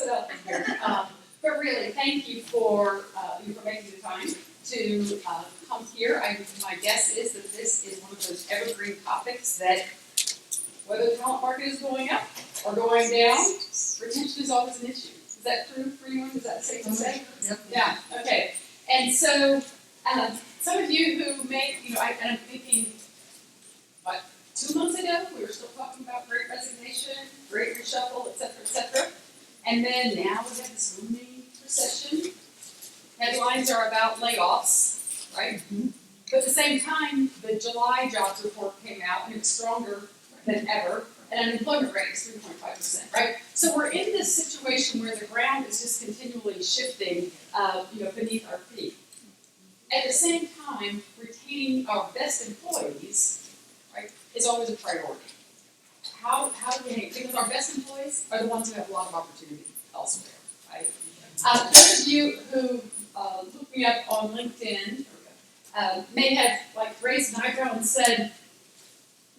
it up in here. But really, thank you for making the time to come here. My guess is that this is one of those evergreen topics that, whether the talent market is going up or going down, retention is always an issue. Is that true for anyone? Is that safe to say? Yep. Yeah, okay. And so, some of you who I'm thinking, 2 months ago, we were still talking about great resignation, great reshuffle, et cetera, and then now we have this looming recession. Headlines are about layoffs, right? Mm-hmm. But at the same time, the July jobs report came out, and it was stronger than ever, and unemployment rate is 3.5%, right? So we're in this situation where the ground is just continually shifting, beneath our feet. At the same time, retaining our best employees, right, is always a priority. How do we, because our best employees are the ones who have a lot of opportunity elsewhere, right? Those of you who looked me up on LinkedIn may have raised an eyebrow and said,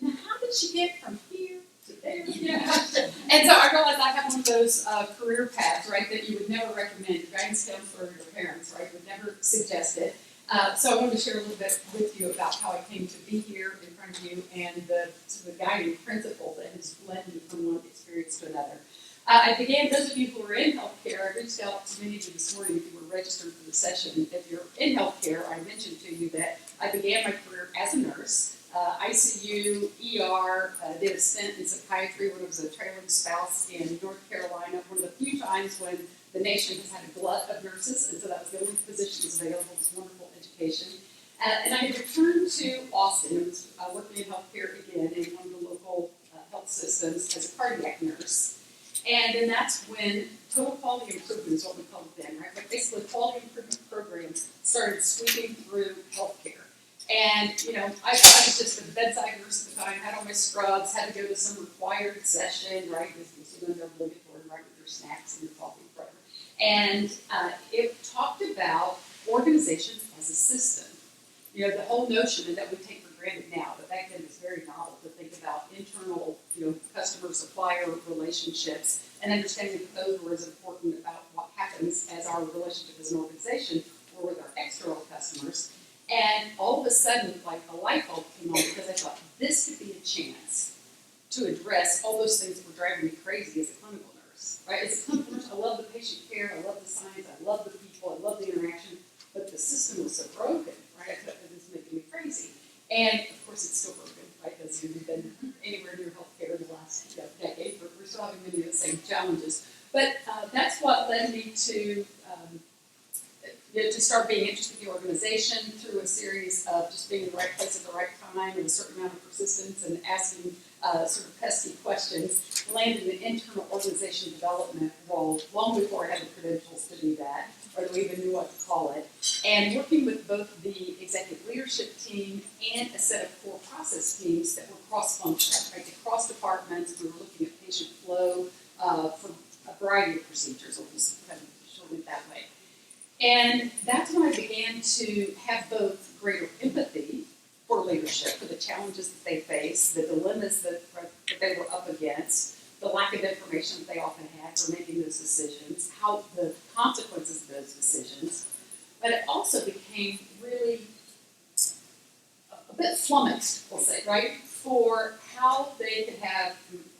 "Now, how did she get from here to there?" And so I realized I have one of those career paths, right, that you would never recommend. Your guidance counselor or your parents, right, would never suggest it. So I wanted to share a little bit with you about how I came to be here in front of you and the guiding principle that has led me from one experience to another. I began, those of you who are in healthcare, I reached out to many of you this morning if you were registered for the session. If you're in healthcare, I mentioned to you that I began my career as a nurse, ICU, ER, did a stint in psychiatry when I was a trailing spouse in North Carolina, one of the few times when the nation has had a glut of nurses, and so that was the only positions available. It was wonderful education. And I had returned to Austin and was working in healthcare again in one of the local health systems as a cardiac nurse. And then that's when total quality improvement is what we called it then, right? But basically, quality improvement programs started sweeping through healthcare. And, I was just a bedside nurse at the time, had all my scrubs, had to go to some required session, right? This was obligatory, right, with your snacks and your coffee, whatever. And it talked about organizations as a system. The whole notion that we take for granted now, but back then it was very novel to think about internal, customer-supplier relationships and understanding that those were as important about what happens as our relationship as an organization or with our external customers. And all of a sudden, a light bulb came on because I thought this could be a chance to address all those things that were driving me crazy as a clinical nurse. Right? As a clinical nurse, I love the patient care, I love the science, I love the people, I love the interaction, but the system was so broken, right? I thought it was making me crazy. And of course, it's still broken, right? Because we've been anywhere near healthcare in the last decade, but we're still having many of the same challenges. But that's what led me to start being interested in the organization through a series of just being in the right place at the right time and a certain amount of persistence and asking sort of pesky questions, landed in an internal organization development role long before I had the credentials to do that, or that we even knew what to call it, and working with both the executive leadership team and a set of core process teams that were cross-functional, right? Across departments, we were looking at patient flow for a variety of procedures. I'll just kind of shorten it that way. And that's when I began to have both greater empathy for leadership, for the challenges that they face, the dilemmas that they were up against, the lack of information that they often had for making those decisions, how the consequences of those decisions. But it also became really a bit flummoxed, we'll say, right, for how they could have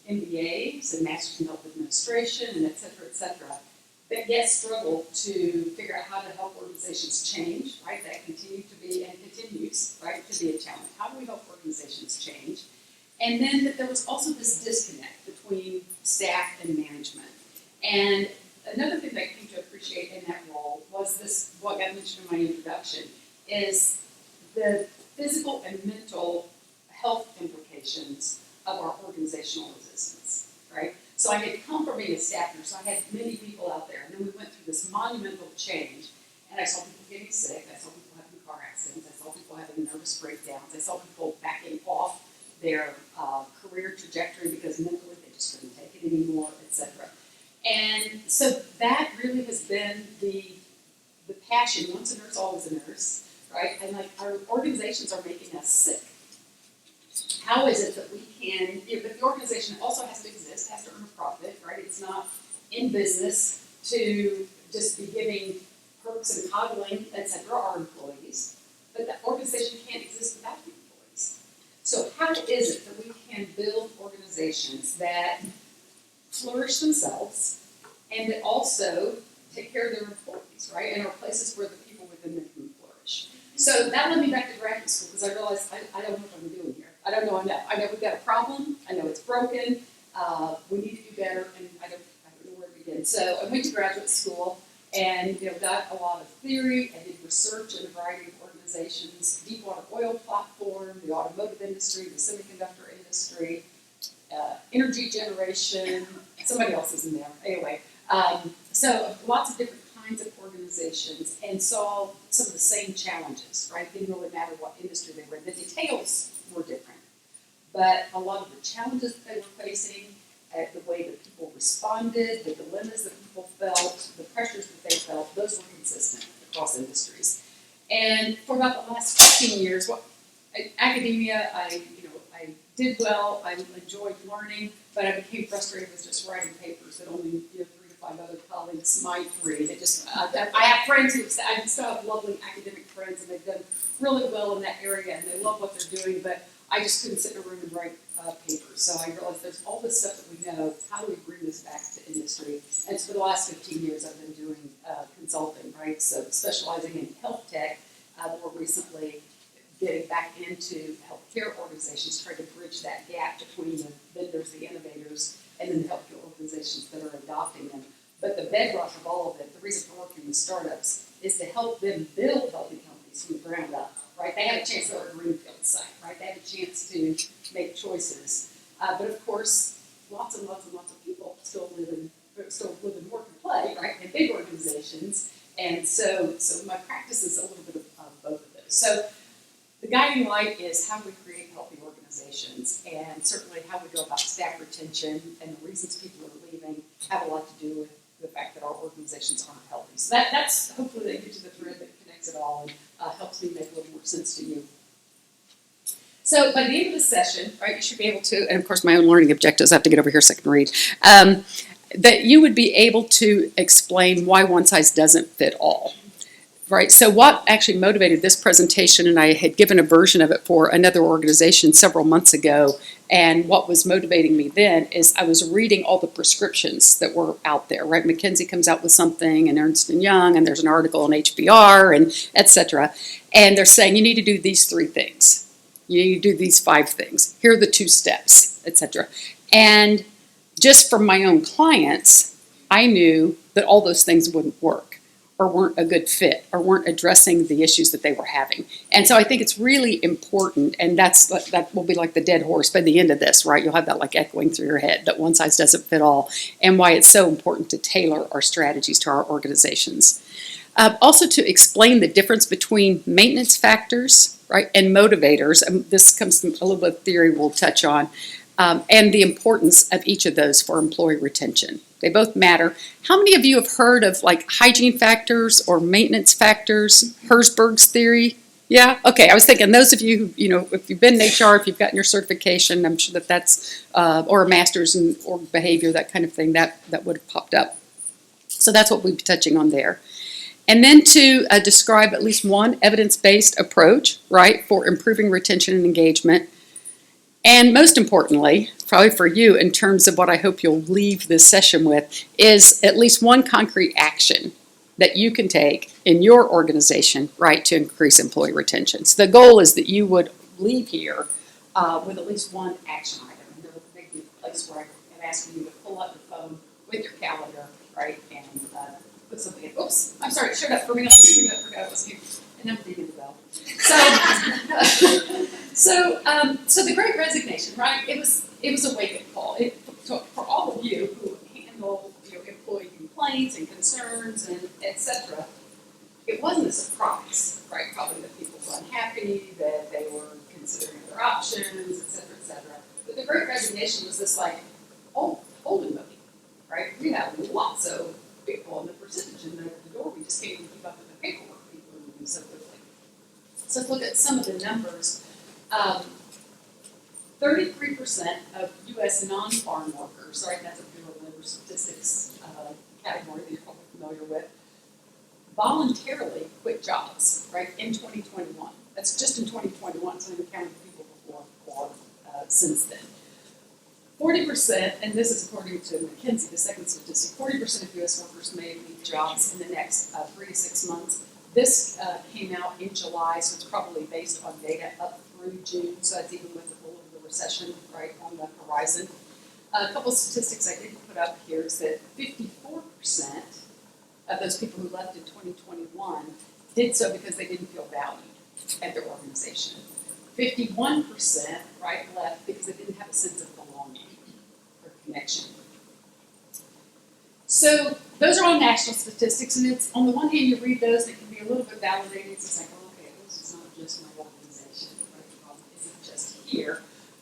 MBAs and Masters in Health Administration and et cetera, that yet struggle to figure out how to help organizations change, right? That continued to be and continues, right, to be a challenge. How do we help organizations change? And then that there was also this disconnect between staff and management. And another thing that I came to appreciate in that role was this, what I mentioned in my introduction, is the physical and mental health implications of our organizational resistance, right? So I had come from being a staff nurse, so I had many people out there, and then we went through this monumental change, and I saw people getting sick, I saw people having car accidents, I saw people having nervous breakdowns, I saw people backing off their career trajectory because mentally they just couldn't take it anymore, etc. And so that really has been the passion. Once a nurse, always a nurse, right? And our organizations are making us sick. How is it that we can, but the organization also has to exist, has to earn a profit, right? It's not in business to just be giving perks and coddling, etc., our employees. But the organization can't exist without the employees. So how is it that we can build organizations that flourish themselves and that also take care of their employees, right? And are places where the people within them can flourish. So that led me back to graduate school because I realized I don't know what I'm doing here. I don't know enough. I know we've got a problem. I know it's broken. We need to do better, and I don't know where to begin. So I went to graduate school and got a lot of theory. I did research in a variety of organizations: deepwater oil platform, the automotive industry, the semiconductor industry, energy generation. Somebody else is in there. Anyway, so lots of different kinds of organizations, and saw some of the same challenges, right? It didn't really matter what industry they were in. The details were different, but a lot of the challenges that they were facing, the way that people responded, the dilemmas that people felt, the pressures that they felt, those were consistent across industries. And for about the last 15 years, academia, I did well, I enjoyed learning, but I became frustrated with just writing papers that only 3 to 5 other colleagues might read. I have friends I still have lovely academic friends, and they've done really well in that area, and they love what they're doing, but I just couldn't sit in a room and write papers. So I realized there's all this stuff that we know. How do we bring this back to industry? And so for the last 15 years, I've been doing consulting, right? So specializing in health tech, more recently getting back into healthcare organizations, trying to bridge that gap between the vendors, the innovators, and then the healthcare organizations that are adopting them. But the bedrock of all of it, the reason for working with startups, is to help them build healthy companies from the ground up, right? They have a chance to go to a greenfield site, right? They have a chance to make choices. But of course, lots and lots and lots of people still live in work and play, right, in big organizations. And so my practice is a little bit of both of those. So the guiding light is how we create healthy organizations, and certainly how we go about staff retention, and the reasons people are leaving have a lot to do with the fact that our organizations aren't healthy. So that's hopefully that gives you the thread that connects it all and helps me make a little more sense to you. So by the end of the session, right, you should be able to, and of course my own learning objectives, I have to get over here so I can read, that you would be able to explain why one size doesn't fit all. Right. So what actually motivated this presentation, and I had given a version of it for another organization several months ago, and what was motivating me then is I was reading all the prescriptions that were out there, right? McKinsey comes out with something, and Ernst & Young, and there's an article on HBR, and et cetera. And they're saying you need to do these 3 things. You need to do these 5 things. Here are the 2 steps, et cetera. And just from my own clients, I knew that all those things wouldn't work, or weren't a good fit, or weren't addressing the issues that they were having. And so I think it's really important, and that will be like the dead horse by the end of this, right? You'll have that like echoing through your head, that one size doesn't fit all, and why it's so important to tailor our strategies to our organizations. Also to explain the difference between maintenance factors, right, and motivators, and this comes from a little bit of theory we'll touch on, and the importance of each of those for employee retention. They both matter. How many of you have heard of like hygiene factors or maintenance factors, Herzberg's theory? Yeah? Okay, I was thinking those of you who, if you've been in HR, if you've gotten your certification, I'm sure that's, or a master's in org behavior, that kind of thing, that would have popped up. So that's what we'll be touching on there. And then to describe at least one evidence-based approach, right, for improving retention and engagement. And most importantly, probably for you in terms of what I hope you'll leave this session with, is at least one concrete action that you can take in your organization, right, to increase employee retention. So the goal is that you would leave here with at least one action item. And there will be a place where I'm asking you to pull up your phone with your calendar, right, and put something in. Oops, I'm sorry, shut up for me on the screen. I forgot it was here. And I'm digging the bell. So the Great Resignation, right? It was a wake-up call. For all of you who handle employee complaints and concerns and etc. It wasn't a surprise, right? Probably that people were unhappy, that they were considering other options, etc., etc. But the Great Resignation was this like, oh, holy moly, right? We have lots of people on the percentage in the door. We just can't even keep up with the paperwork. People are moving so quickly. So let's look at some of the numbers. 33% of U.S. non-farm workers, right, that's a Bureau of Labor Statistics familiar with, voluntarily quit jobs, right, in 2021. That's just in 2021, so I'm counting people before or since then. 40%, and this is according to McKinsey, the second statistic, 40% of U.S. workers may leave jobs in the next 3 to 6 months. This came out in July, so it's probably based on data up through June, so that's even with the whole of the recession right on the horizon. A couple of statistics I didn't put up here is that 54% of those people who left in 2021 did so because they didn't feel valued at their organization. 51% left because they didn't have a sense of belonging or connection. So those are all national statistics, and it's on the one hand you read those and it can be a little bit validating. It's just like, oh, okay, this is not just my organization, right? The problem isn't just here.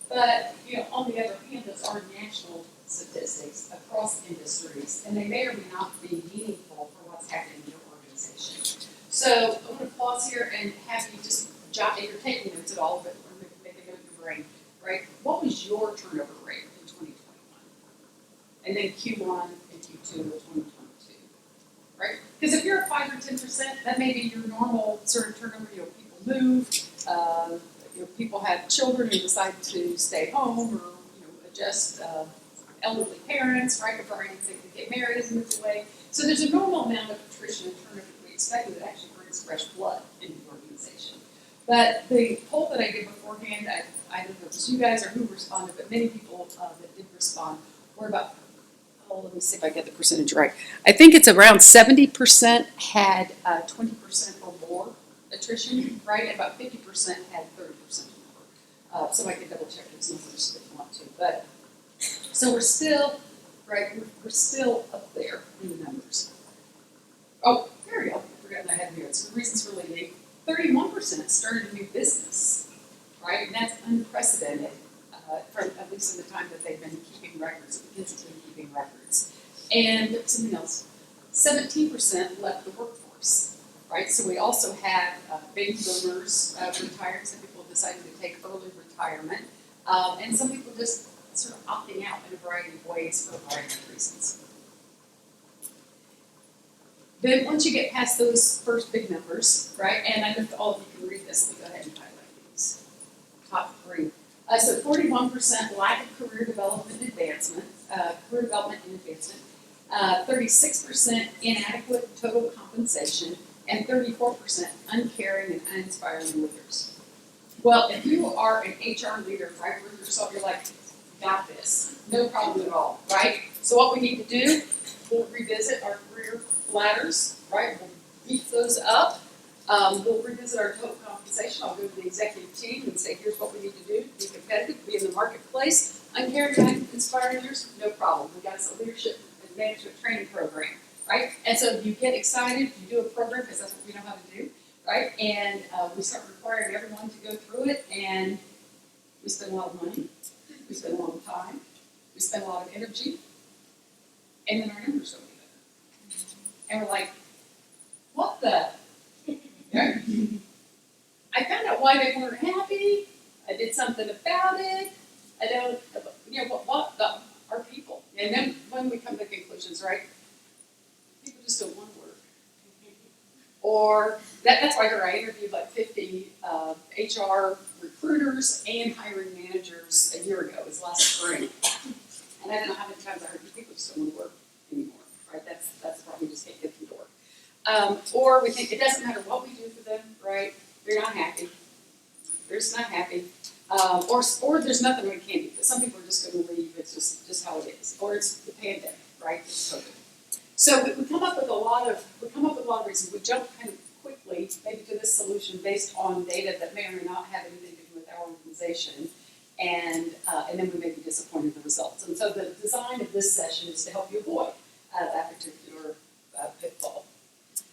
But on the other hand, those are national statistics across industries, and they may or may not be meaningful for what's happening in your organization. So I'm going to pause here and have you just jot, if you're taking notes at all, but make a note in your brain, right? What was your turnover rate in 2021? And then Q1 and Q2 of 2022, right? Because if you're at 5 or 10%, that may be your normal sort of turnover. People move, people have children who decide to stay home, or adjust elderly parents, right? If our aunts get married and move away. So there's a normal amount of attrition and turnover that we expect that actually brings fresh blood into the organization. But the poll that I did beforehand, I don't know if it was you guys or who responded, but many people that did respond were about, let me see if I get the percentage right. I think it's around 70% had 20% or more attrition, right? And about 50% had 30% or more. So I can double check those numbers if you want to. But so we're still, right, we're still up there in the numbers. Oh, there we go. I forgot I had here. So the reasons for leaving, 31% started a new business, right? And that's unprecedented, from at least in the time that they've been keeping records, the kids have been keeping records. And something else, 17% left the workforce, right? So we also have baby boomers retiring. Some people decided to take early retirement, and some people just sort of opting out in a variety of ways for a variety of reasons. Then once you get past those first big numbers, right, and I know all of you can read this, let me go ahead and highlight these top three. So 41% lack of career development and advancement, 36% inadequate total compensation, and 34% uncaring and uninspiring leaders. Well, if you are an HR leader, right, for yourself, you're like, got this, no problem at all, right? So what we need to do, we'll revisit our career ladders, right? We'll beef those up. We'll revisit our total compensation. I'll go to the executive team and say, here's what we need to do to be competitive, be in the marketplace. Uncaring and inspiring leaders, no problem. We got a leadership and management training program, right? And so you get excited, you do a program because that's what we know how to do, right? And we start requiring everyone to go through it, and we spend a lot of money, we spend a lot of time, we spend a lot of energy, and then our numbers don't get better. And we're like, what the? I found out why they weren't happy. I did something about it. I don't, our people. And then when we come to conclusions, right? People just don't want to work. Or that's why I interviewed like 50 HR recruiters and hiring managers a year ago. It was last spring. And I don't know how many times I heard people just don't want to work anymore. Right? That's the problem. We just can't get through the door. Or we think it doesn't matter what we do for them, right? They're not happy. They're just not happy. Or there's nothing we can do. But some people are just going to leave. It's just how it is. Or it's the pandemic, right? It's COVID. So we come up with a lot of reasons. We jump kind of quickly maybe to this solution based on data that may or may not have anything to do with our organization, and then we may be disappointed in the results. And so the design of this session is to help you avoid that particular pitfall.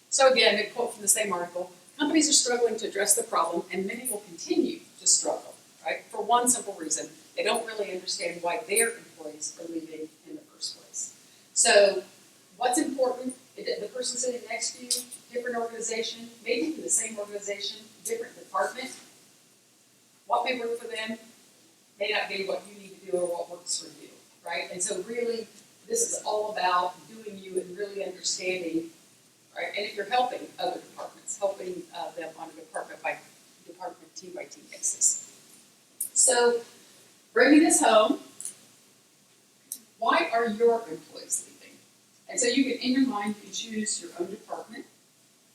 So again, a quote from the same article: companies are struggling to address the problem, and many will continue to struggle, right? For one simple reason: they don't really understand why their employees are leaving in the first place. So what's important? The person sitting next to you, different organization, maybe even the same organization, different department. What may work for them may not be what you need to do or what works for you, right? And so really, this is all about doing you and really understanding right? And if you're helping other departments, helping them on a department, team by team basis. So, bringing this home, why are your employees leaving? And so you can, in your mind, you can choose your own department.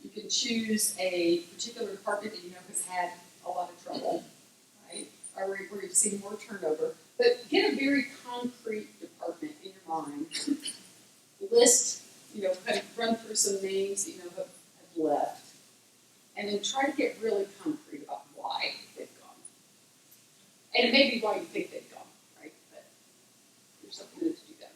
You can choose a particular department that you know has had a lot of trouble, right? Or where you've seen more turnover. But get a very concrete department in your mind. List, kind of run through some names that you know have left. And then try to get really concrete about why they've gone. And it may be why you think they've gone, right? But there's something to do that.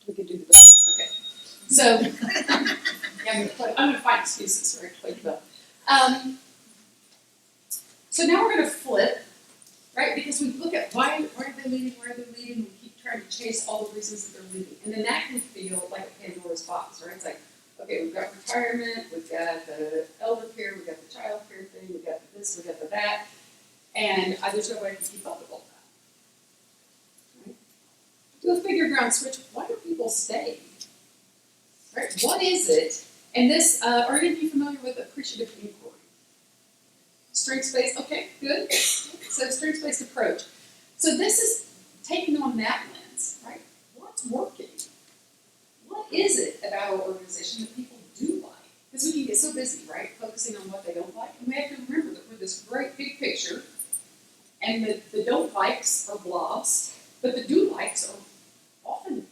We could do the bell. Okay. So, yeah, I'm going to find excuses for play the bell. So now we're going to flip, right? Because we look at why are they leaving, we keep trying to chase all the reasons that they're leaving. And then that can feel like a Pandora's box, right? It's like, okay, we've got retirement, we've got the elder care, we've got the child care thing, we've got the this, we've got the that, and there's no way I can keep up with all that. Right? Do a figure ground switch. Why do people stay? Right? What is it? And this, are any of you familiar with appreciative inquiry? Strengths-based, okay, good. So strengths-based approach. So this is taking on that lens, right? What's working? What is it about our organization that people do like? Because we can get so busy, right, focusing on what they don't like. And we have to remember that we're this great big picture, and the don't likes are blobs, but the do likes are often,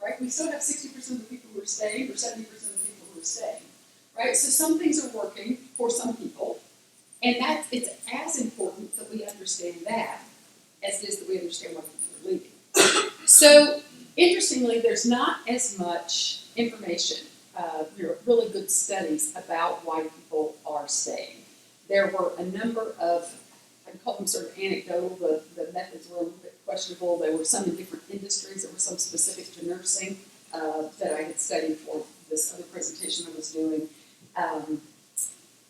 right? We still have 60% of the people who are staying, or 70% of the people who are staying, right? So some things are working for some people. And it's as important that we understand that as it is that we understand why people are leaving. So, interestingly, there's not as much information, really good studies about why people are staying. There were a number of, I'd call them sort of anecdotal, the methods were a little bit questionable. There were some in different industries, there were some specific to nursing that I had studied for this other presentation I was doing.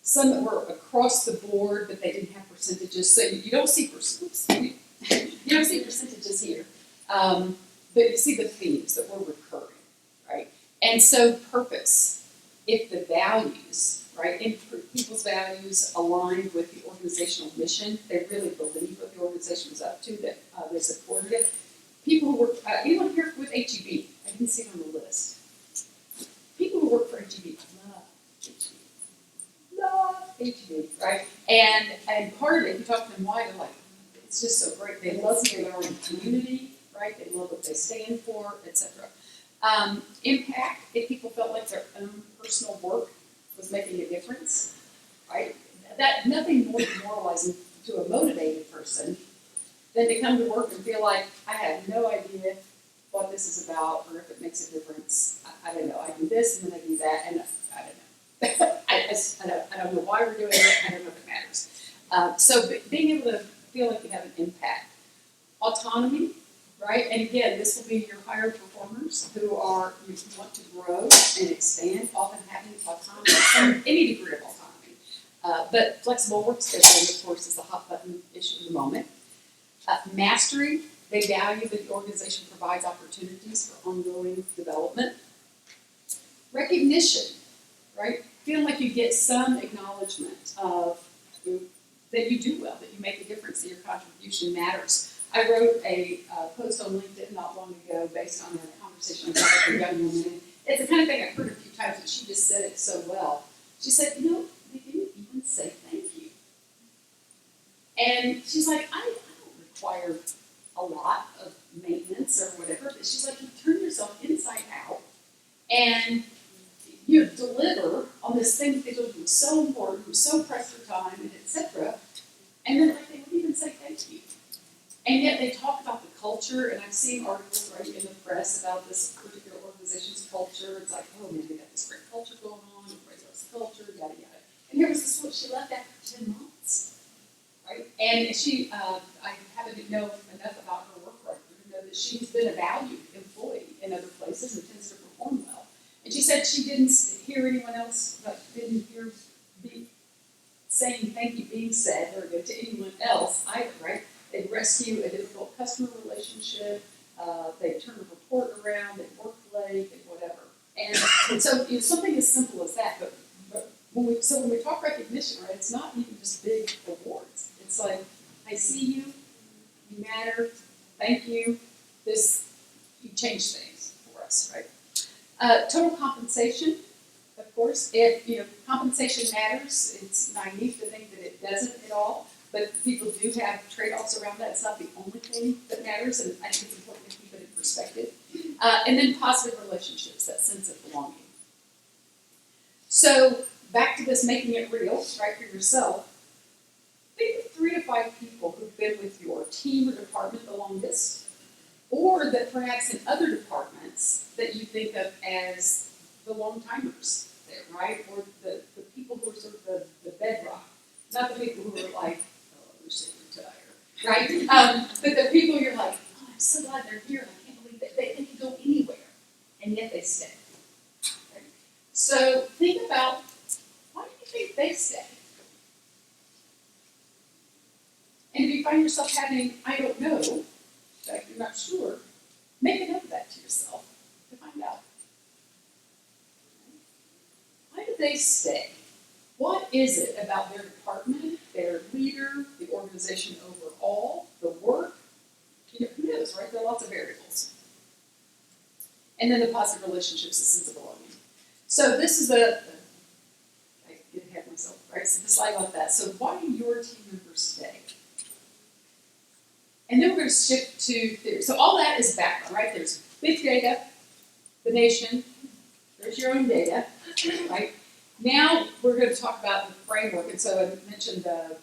Some that were across the board, but they didn't have percentages. So you don't see percentages here, but you see the themes that were recurring, right? And so purpose, if the values, right, and people's values aligned with the organizational mission, they really believed what the organization was up to, that they supported it. People who work, anyone here with HEB? I didn't see it on the list. People who work for HEB love HEB. HEB, right? And part of it, you talk to them why, they're like, it's just so great. They love who they are in the community, right? They love what they stand for, etc. Impact, if people felt like their own personal work was making a difference, right? That nothing more demoralizing to a motivated person than to come to work and feel like, I have no idea what this is about or if it makes a difference. I don't know. I do this and then I do that, and I don't know. I don't know why we're doing it. I don't know if it matters. So being able to feel like you have an impact. Autonomy, right? And again, this will be your higher performers who you want to grow and expand, often having autonomy, any degree of autonomy. But flexible work scheduling, of course, is the hot button issue at the moment. Mastery, they value that the organization provides opportunities for ongoing development. Recognition, right? Feeling like you get some acknowledgement of that you do well, that you make a difference, that your contribution matters. I wrote a post on LinkedIn not long ago based on a conversation I had with a young woman. It's the kind of thing I've heard a few times, but she just said it so well. She said, they didn't even say thank you. And she's like, I don't require a lot of maintenance or whatever, but she's like, you turn yourself inside out and you deliver on this thing that they told you was so important, was so pressed for time, and etc. And then they wouldn't even say thank you. And yet they talk about the culture, and I've seen articles right in the press about this particular organization's culture. It's like, oh man, they got this great culture going on, everybody loves the culture, yada yada. And here was this woman, she left after 10 months, right? And she, I happen to know enough about her work record to know that she's been a valued employee in other places and tends to perform well. And she said she didn't hear anyone else, didn't hear say saying thank you being said very good to anyone else either, right? They rescue a difficult customer relationship, they turn a report around, they work late, they whatever. And so something as simple as that, but when we talk recognition, right, it's not even just big awards. It's like, I see you, you matter, thank you, you change things for us, right? Total compensation, of course, if compensation matters, it's naive to think that it doesn't at all, but people do have trade-offs around that. It's not the only thing that matters, and I think it's important to keep it in perspective. And then positive relationships, that sense of belonging. So back to this making it real, right, for yourself. Think of 3 to 5 people who've been with your team or department the longest, or that perhaps in other departments that you think of as the long-timers there, right? Or the people who are sort of the bedrock. Not the people who are like, oh, they're so retired, right? But the people you're like, oh, I'm so glad they're here. I can't believe that they can go anywhere, and yet they stay. Right? So think about, why do you think they stay? And if you find yourself having, I don't know, like you're not sure, make a note of that to yourself to find out. Why do they stay? What is it about their department, their leader, the organization overall, the work? Who knows, right? There are lots of variables. And then the positive relationships, the sense of belonging. So this is I get ahead of myself, right? So the slide like that. So why do your team members stay? And then we're going to shift to theory. So all that is background, right? There's big data, the nation, there's your own data, right? Now we're going to talk about the framework. And so I mentioned the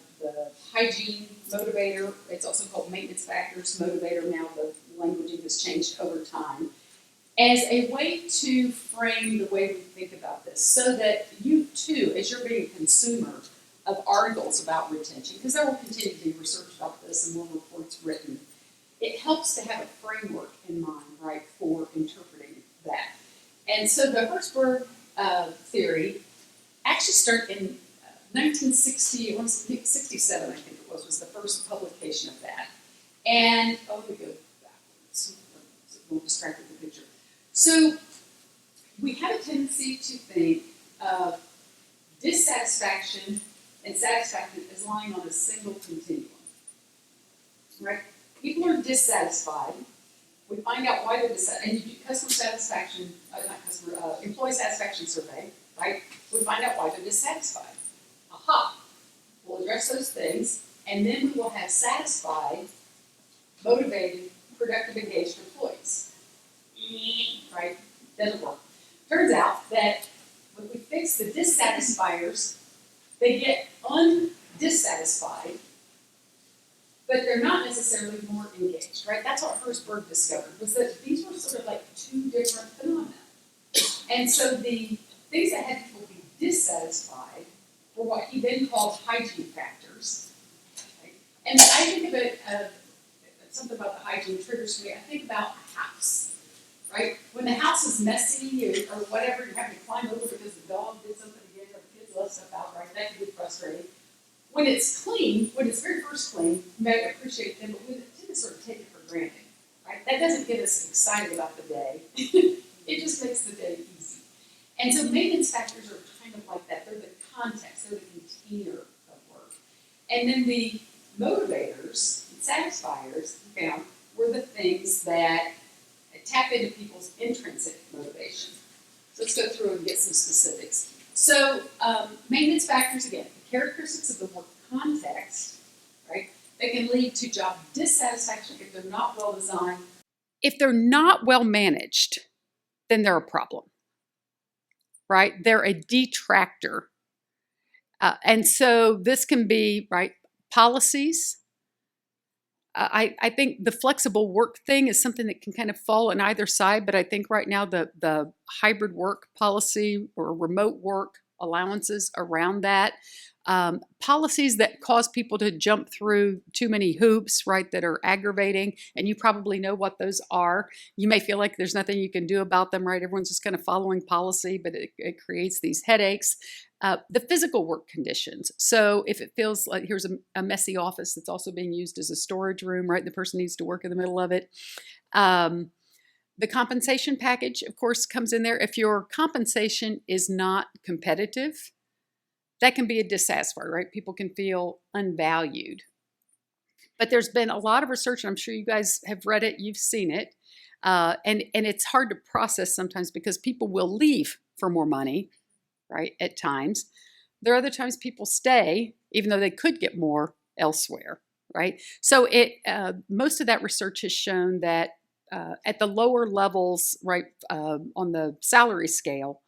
hygiene motivator. It's also called maintenance factors motivator. Now the languaging has changed over time. As a way to frame the way we think about this so that you too, as you're being a consumer of articles about retention, because there will continue to be research about this and more reports written, it helps to have a framework in mind, right, for interpreting that. And so the Hertzberg theory actually started in 1960, 67, I think it was the first publication of that. And, let me go backwards. We'll distract with the picture. So we have a tendency to think of dissatisfaction and satisfaction as lying on a single continuum, right? People are dissatisfied. We find out why they're dissatisfied, and you do customer satisfaction, employee satisfaction survey, right? We find out why they're dissatisfied. Aha! We'll address those things, and then we will have satisfied, motivated, productive, engaged employees. Right? Doesn't work. Turns out that when we fix the dissatisfiers, they get undissatisfied, but they're not necessarily more engaged, right? That's what Hertzberg discovered, was that these were sort of like 2 different phenomena. And so the things that had people be dissatisfied were what he then called hygiene factors. Right? And I think of it, something about the hygiene triggers me. I think about a house. Right? When the house is messy or whatever, you're having to climb over because the dog did something again, or the kids left stuff out, right? That can be frustrating. When it's clean, when it's very first clean, you may appreciate them, but we tend to sort of take it for granted, right? That doesn't get us excited about the day. It just makes the day easy. And so maintenance factors are kind of like that. They're the context, they're the container of work. And then the motivators, satisfiers, found, were the things that tap into people's intrinsic motivation. So let's go through and get some specifics. So maintenance factors, again, the characteristics of the work context, right? They can lead to job dissatisfaction if they're not well designed. If they're not well managed, then they're a problem, right? They're a detractor. And so this can be, right, policies. I think the flexible work thing is something that can kind of fall on either side, but I think right now the hybrid work policy or remote work allowances around that, policies that cause people to jump through too many hoops, right, that are aggravating, and you probably know what those are. You may feel like there's nothing you can do about them, right? Everyone's just kind of following policy, but it creates these headaches. The physical work conditions. So if it feels like here's a messy office that's also being used as a storage room, right? The person needs to work in the middle of it. The compensation package, of course, comes in there. If your compensation is not competitive, that can be a dissatisfier, right? People can feel unvalued. But there's been a lot of research, and I'm sure you guys have read it, you've seen it, and it's hard to process sometimes because people will leave for more money, right, at times. There are other times people stay, even though they could get more elsewhere, right? So most of that research has shown that at the lower levels, right, on the salary scale,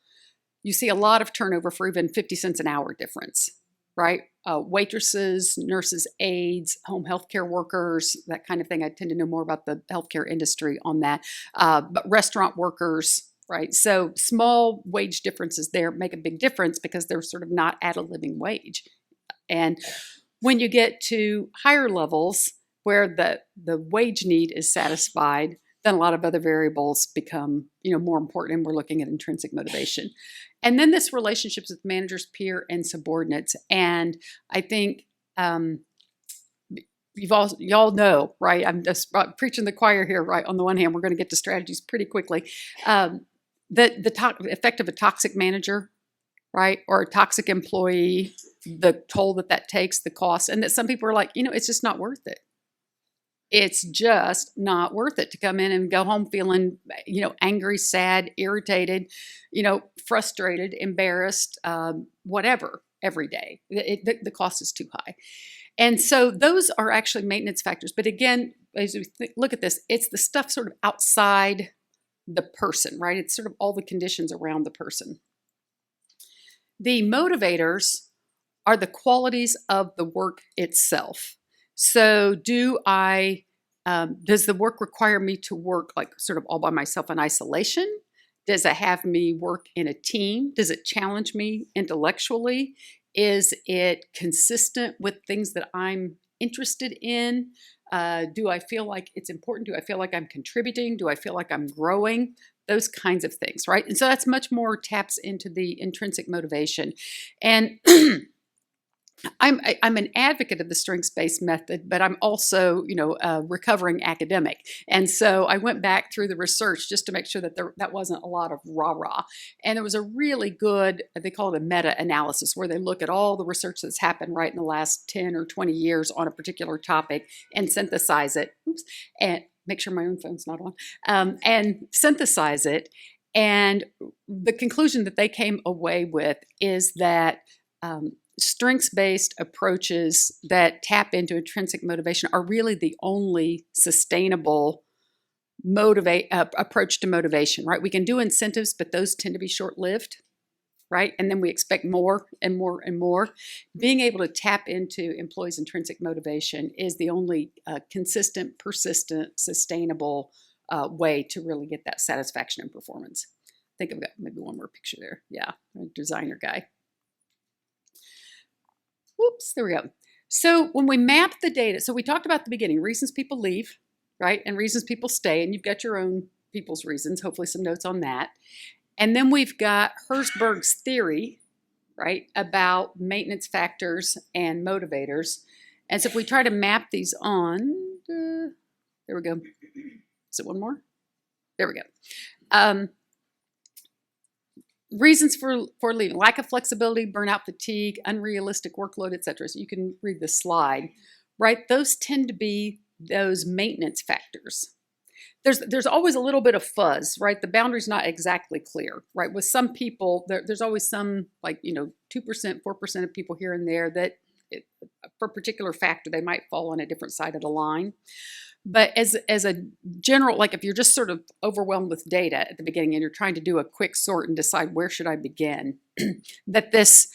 you see a lot of turnover for even 50 cents an hour difference, right? Waitresses, nurses, aides, home healthcare workers, that kind of thing. I tend to know more about the healthcare industry on that. But restaurant workers, right? So small wage differences there make a big difference because they're sort of not at a living wage. And when you get to higher levels where the wage need is satisfied, then a lot of other variables become, more important, and we're looking at intrinsic motivation. And then this relationships with managers, peer, and subordinates. And I think y'all know, right? I'm just preaching the choir here, right? On the one hand, we're going to get to strategies pretty quickly. The effect of a toxic manager, right, or a toxic employee, the toll that takes, the cost, and that some people are like, it's just not worth it. It's just not worth it to come in and go home feeling, angry, sad, irritated, frustrated, embarrassed, whatever, every day. The cost is too high. And so those are actually maintenance factors. But again, as we look at this, it's the stuff sort of outside the person, right? It's sort of all the conditions around the person. The motivators are the qualities of the work itself. So does the work require me to work like sort of all by myself in isolation? Does it have me work in a team? Does it challenge me intellectually? Is it consistent with things that I'm interested in? Do I feel like it's important? Do I feel like I'm contributing? Do I feel like I'm growing? Those kinds of things, right? And so that's much more taps into the intrinsic motivation. And I'm an advocate of the strengths-based method, but I'm also, a recovering academic. And so I went back through the research just to make sure that that wasn't a lot of rah-rah. And there was a really good, they call it a meta-analysis, where they look at all the research that's happened right in the last 10 or 20 years on a particular topic and synthesize it. And make sure my own phone's not on. And synthesize it. And the conclusion that they came away with is that strengths-based approaches that tap into intrinsic motivation are really the only sustainable approach to motivation, right? We can do incentives, but those tend to be short-lived, right? And then we expect more and more and more. Being able to tap into employees' intrinsic motivation is the only consistent, persistent, sustainable way to really get that satisfaction and performance. I think I've got maybe one more picture there. Yeah, a designer guy. Whoops, there we go. So when we map the data, so we talked about at the beginning, reasons people leave, right? And reasons people stay, and you've got your own people's reasons, hopefully some notes on that. And then we've got Herzberg's theory, right, about maintenance factors and motivators. And so if we try to map these on, there we go. Is it one more? There we go. Reasons for leaving: lack of flexibility, burnout, fatigue, unrealistic workload, etc. So you can read the slide, right? Those tend to be those maintenance factors. There's always a little bit of fuzz, right? The boundary's not exactly clear, right? With some people, there's always some 2%, 4% of people here and there that for a particular factor, they might fall on a different side of the line. But as a general, like if you're just sort of overwhelmed with data at the beginning and you're trying to do a quick sort and decide where should I begin, that this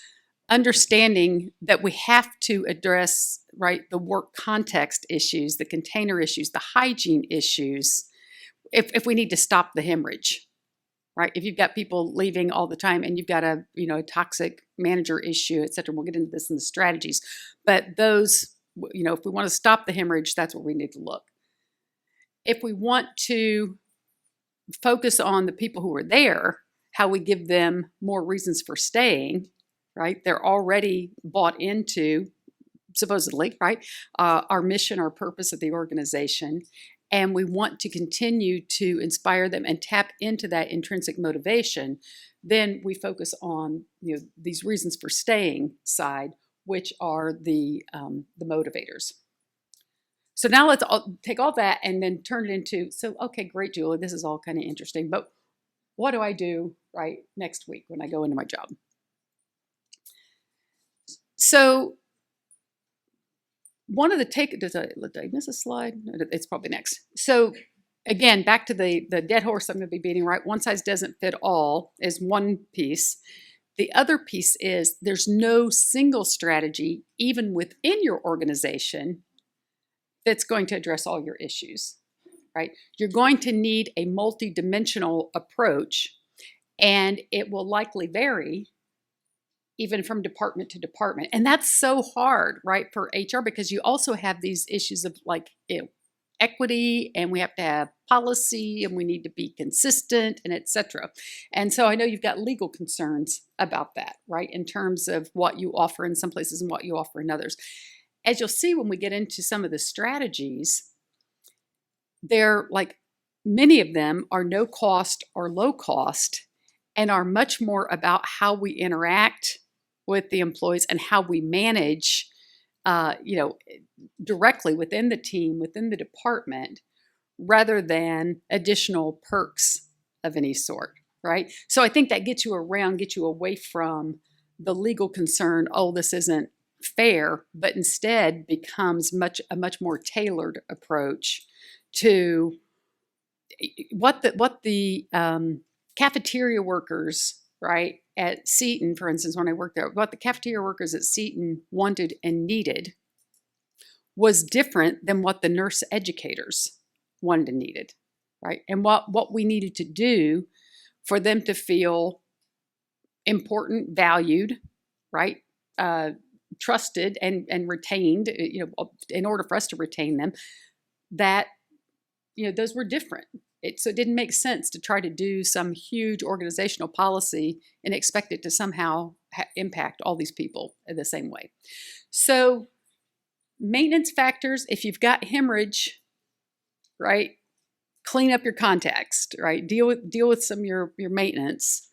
understanding that we have to address, right, the work context issues, the container issues, the hygiene issues, if we need to stop the hemorrhage, right? If you've got people leaving all the time and you've got a toxic manager issue, et cetera, we'll get into this in the strategies. But those, if we want to stop the hemorrhage, that's where we need to look. If we want to focus on the people who are there, how we give them more reasons for staying, right? They're already bought into, supposedly, right, our mission, our purpose of the organization. And we want to continue to inspire them and tap into that intrinsic motivation. Then we focus on these reasons for staying side, which are the motivators. So now let's take all that and then turn it into, so, okay, great, Julie, this is all kind of interesting, but what do I do right next week when I go into my job? So one of the did I miss a slide? No, it's probably next. So again, back to the dead horse I'm going to be beating, right? One size doesn't fit all is one piece. The other piece is there's no single strategy, even within your organization, that's going to address all your issues, right? You're going to need a multidimensional approach, and it will likely vary even from department to department. And that's so hard, right, for HR, because you also have these issues of like equity, and we have to have policy, and we need to be consistent, and et cetera. And so I know you've got legal concerns about that, right, in terms of what you offer in some places and what you offer in others. As you'll see when we get into some of the strategies, they're like, many of them are no cost or low cost and are much more about how we interact with the employees and how we manage, directly within the team, within the department, rather than additional perks of any sort, right? So I think that gets you away from the legal concern, oh, this isn't fair, but instead becomes a much more tailored approach to what the cafeteria workers, right, at Seton, for instance, when I worked there, what the cafeteria workers at Seton wanted and needed was different than what the nurse educators wanted and needed, right? And what we needed to do for them to feel important, valued, right, trusted and retained, in order for us to retain them, that, those were different. So it didn't make sense to try to do some huge organizational policy and expect it to somehow impact all these people in the same way. So maintenance factors, if you've got hemorrhage, right, clean up your context, right? Deal with some of your maintenance.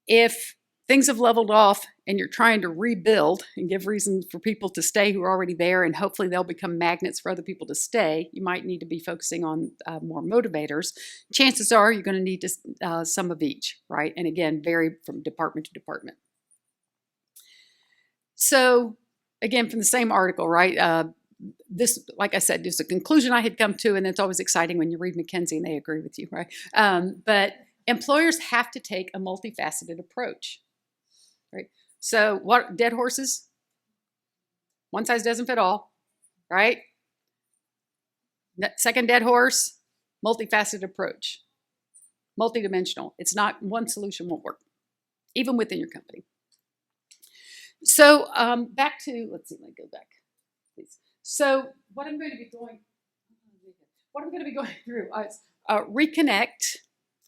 If things have leveled off and you're trying to rebuild and give reasons for people to stay who are already there, and hopefully they'll become magnets for other people to stay, you might need to be focusing on more motivators. Chances are you're going to need some of each, right? And again, vary from department to department. So again, from the same article, right? This, like I said, is a conclusion I had come to, and it's always exciting when you read McKinsey and they agree with you, right? But employers have to take a multifaceted approach, right? So what, dead horses? One size doesn't fit all, right? Second dead horse, multifaceted approach, multidimensional. It's not one solution won't work, even within your company. So back to, let's see, let me go back, please. So what I'm going to be going through is reconnect,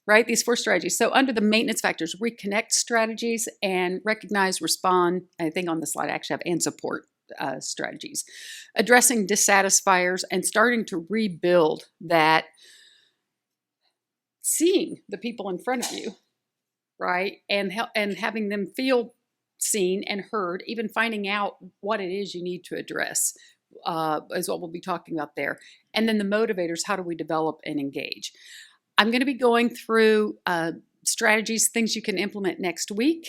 right? These 4 strategies. So under the maintenance factors, reconnect strategies and recognize, respond. I think on the slide I actually have and support strategies. Addressing dissatisfiers and starting to rebuild that, seeing the people in front of you, right? And having them feel seen and heard, even finding out what it is you need to address. Is what we'll be talking about there. And then the motivators, how do we develop and engage? I'm going to be going through strategies, things you can implement next week,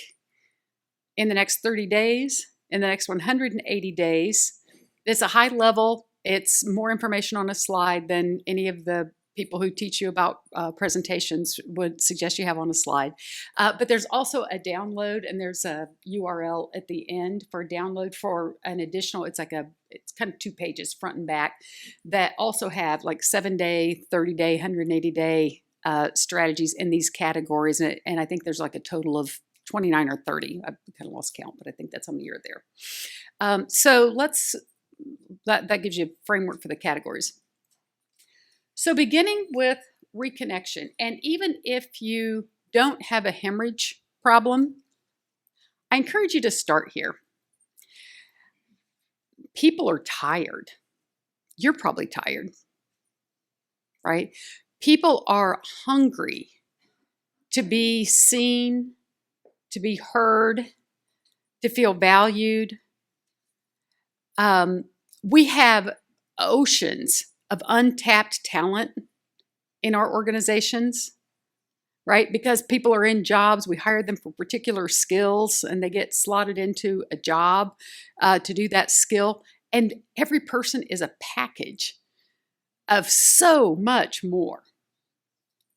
in the next 30 days, in the next 180 days. It's a high level. It's more information on a slide than any of the people who teach you about presentations would suggest you have on a slide. But there's also a download, and there's a URL at the end for a download for an additional, it's kind of 2 pages front and back, that also have like 7-day, 30-day, 180-day strategies in these categories. And I think there's like a total of 29 or 30. I've kind of lost count, but I think that's how many are there. So that gives you a framework for the categories. So beginning with reconnection, and even if you don't have a hemorrhage problem, I encourage you to start here. People are tired. You're probably tired, right? People are hungry to be seen, to be heard, to feel valued. We have oceans of untapped talent in our organizations, right? Because people are in jobs, we hire them for particular skills and they get slotted into a job to do that skill. And every person is a package of so much more,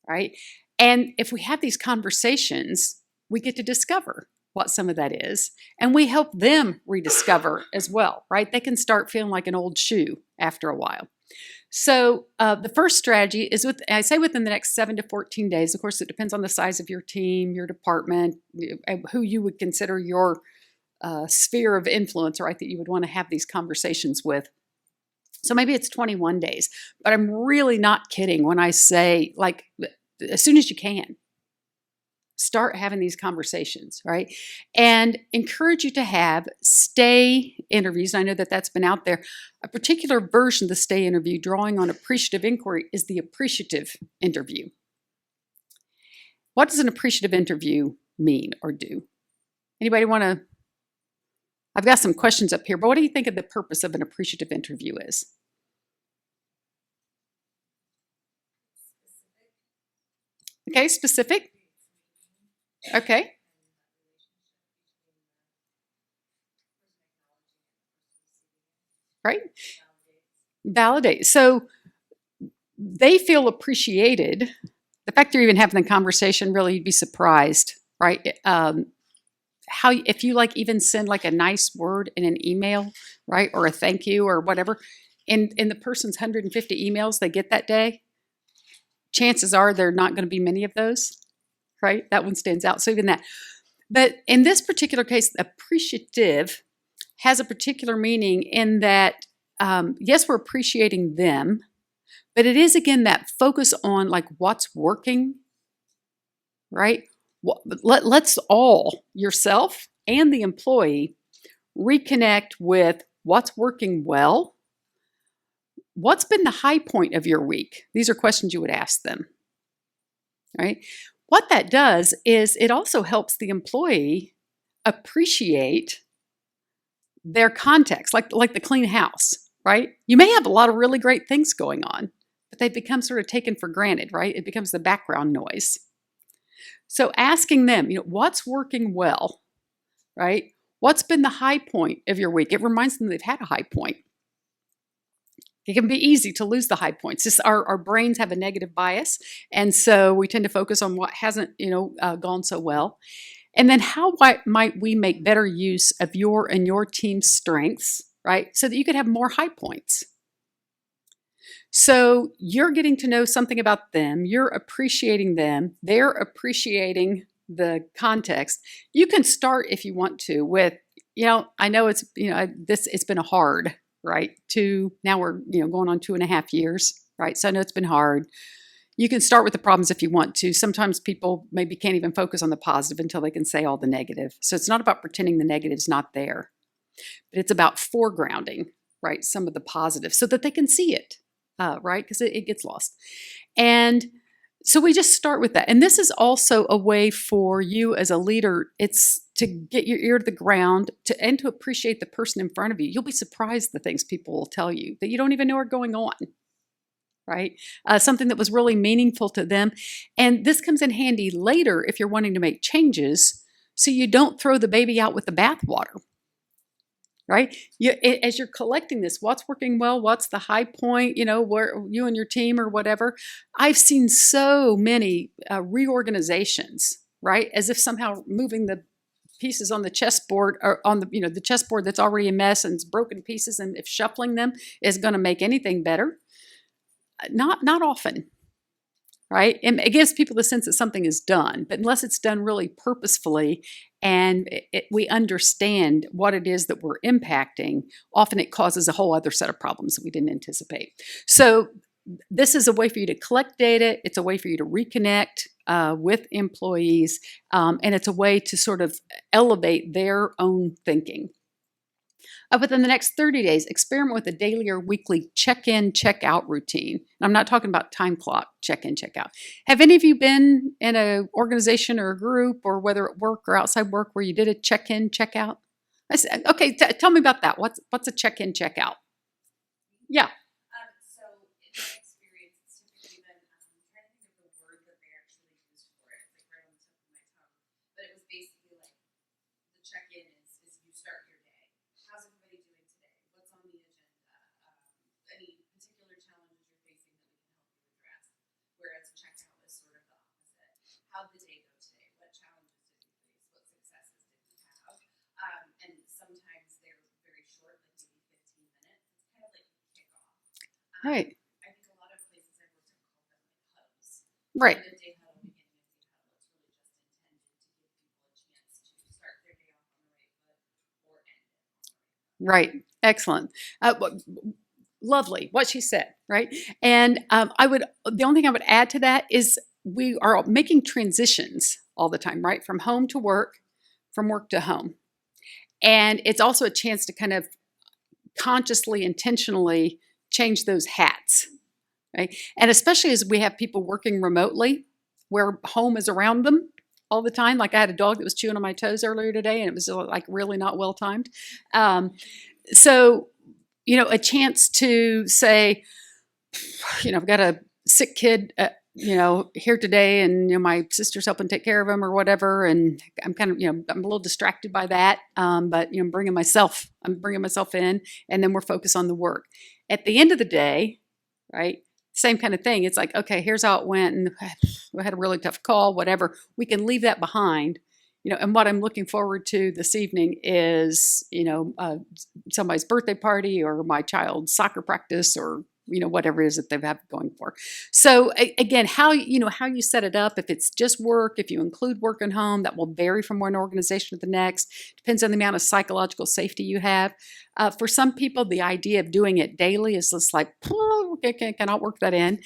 right? And if we have these conversations, we get to discover what some of that is, and we help them rediscover as well, right? They can start feeling like an old shoe after a while. So the first strategy is I say within the next 7 to 14 days. Of course, it depends on the size of your team, your department, who you would consider your sphere of influence, right, that you would want to have these conversations with. So maybe it's 21 days, but I'm really not kidding when I say, like, as soon as you can, start having these conversations, right? And encourage you to have stay interviews. I know that that's been out there. A particular version of the stay interview, drawing on appreciative inquiry, is the appreciative interview. What does an appreciative interview mean or do? Anybody want to? I've got some questions up here, but what do you think of the purpose of an appreciative interview is? Okay, specific. Okay. Right. Validate. So they feel appreciated. The fact they're even having the conversation, really, you'd be surprised, right? How, if you like even send like a nice word in an email, right, or a thank you or whatever, in the person's 150 emails they get that day, chances are there are not going to be many of those, right? That one stands out. So even that. But in this particular case, appreciative has a particular meaning in that, yes, we're appreciating them, but it is, again, that focus on like what's working, right? Let's all, yourself and the employee, reconnect with what's working well. What's been the high point of your week? These are questions you would ask them, right? What that does is it also helps the employee appreciate their context, like the clean house, right? You may have a lot of really great things going on, but they become sort of taken for granted, right? It becomes the background noise. So asking them, what's working well, right? What's been the high point of your week? It reminds them they've had a high point. It can be easy to lose the high points. Just our brains have a negative bias, and so we tend to focus on what hasn't, gone so well. And then how might we make better use of your and your team's strengths, right? So that you could have more high points. So you're getting to know something about them. You're appreciating them. They're appreciating the context. You can start, if you want to, with, I know it's, it's been a hard, right? Now we're, going on 2.5 years, right? So I know it's been hard. You can start with the problems if you want to. Sometimes people maybe can't even focus on the positive until they can say all the negative. So it's not about pretending the negative's not there, but it's about foregrounding, right, some of the positive so that they can see it, right, because it gets lost. And so we just start with that. And this is also a way for you as a leader, it's to get your ear to the ground and to appreciate the person in front of you. You'll be surprised the things people will tell you that you don't even know are going on. Right? Something that was really meaningful to them. And this comes in handy later if you're wanting to make changes so you don't throw the baby out with the bathwater, right? As you're collecting this, what's working well, what's the high point, where you and your team or whatever. I've seen so many reorganizations, right? As if somehow moving the pieces on the chessboard or on the chessboard that's already a mess and it's broken pieces, and if shuffling them is going to make anything better. Not often, right? And it gives people the sense that something is done, but unless it's done really purposefully and we understand what it is that we're impacting, often it causes a whole other set of problems that we didn't anticipate. So this is a way for you to collect data. It's a way for you to reconnect with employees, and it's a way to sort of elevate their own thinking. Within the next 30 days, experiment with a daily or weekly check-in, check-out routine. And I'm not talking about time clock, check-in, check-out. Have any of you been in an organization or a group, or whether at work or outside work, where you did a check-in, check-out? Okay, tell me about that. What's a check-in, check-out? Yeah. So in my experience, it's typically been, I'm trying to think of the word that they actually used for it. It's like right on the tip of my tongue. But it was basically like the check-in is you start your day. How's everybody doing today? What's on the agenda? Any particular challenges you're facing that we can help you address? Whereas check-out is sort of the opposite. How'd the day go today? What challenges did you face? What successes did you have? And sometimes they're very short, like maybe 15 minutes. It's kind of like a kickoff. Right. I think a lot of places I've worked at call them like huddles. Right. The day huddle, beginning of day huddle, it's really just intended to give people a chance to start their day off on the right foot or end it on the right foot. Right. Excellent. Lovely what she said, right? And the only thing I would add to that is we are making transitions all the time, right? From home to work, from work to home. And it's also a chance to kind of consciously, intentionally change those hats, right? And especially as we have people working remotely, where home is around them all the time. Like I had a dog that was chewing on my toes earlier today, and it was like really not well timed. So, a chance to say, I've got a sick kid, here today, and my sister's helping take care of him or whatever, and I'm kind of, I'm a little distracted by that, but I'm bringing myself in, and then we're focused on the work. At the end of the day, right? Same kind of thing. It's like, okay, here's how it went, and we had a really tough call, whatever. We can leave that behind. And what I'm looking forward to this evening is, somebody's birthday party or my child's soccer practice or, whatever it is that they have going for. So again, how you set it up, if it's just work, if you include work and home, that will vary from one organization to the next. Depends on the amount of psychological safety you have. For some people, the idea of doing it daily is just like, cannot work that in.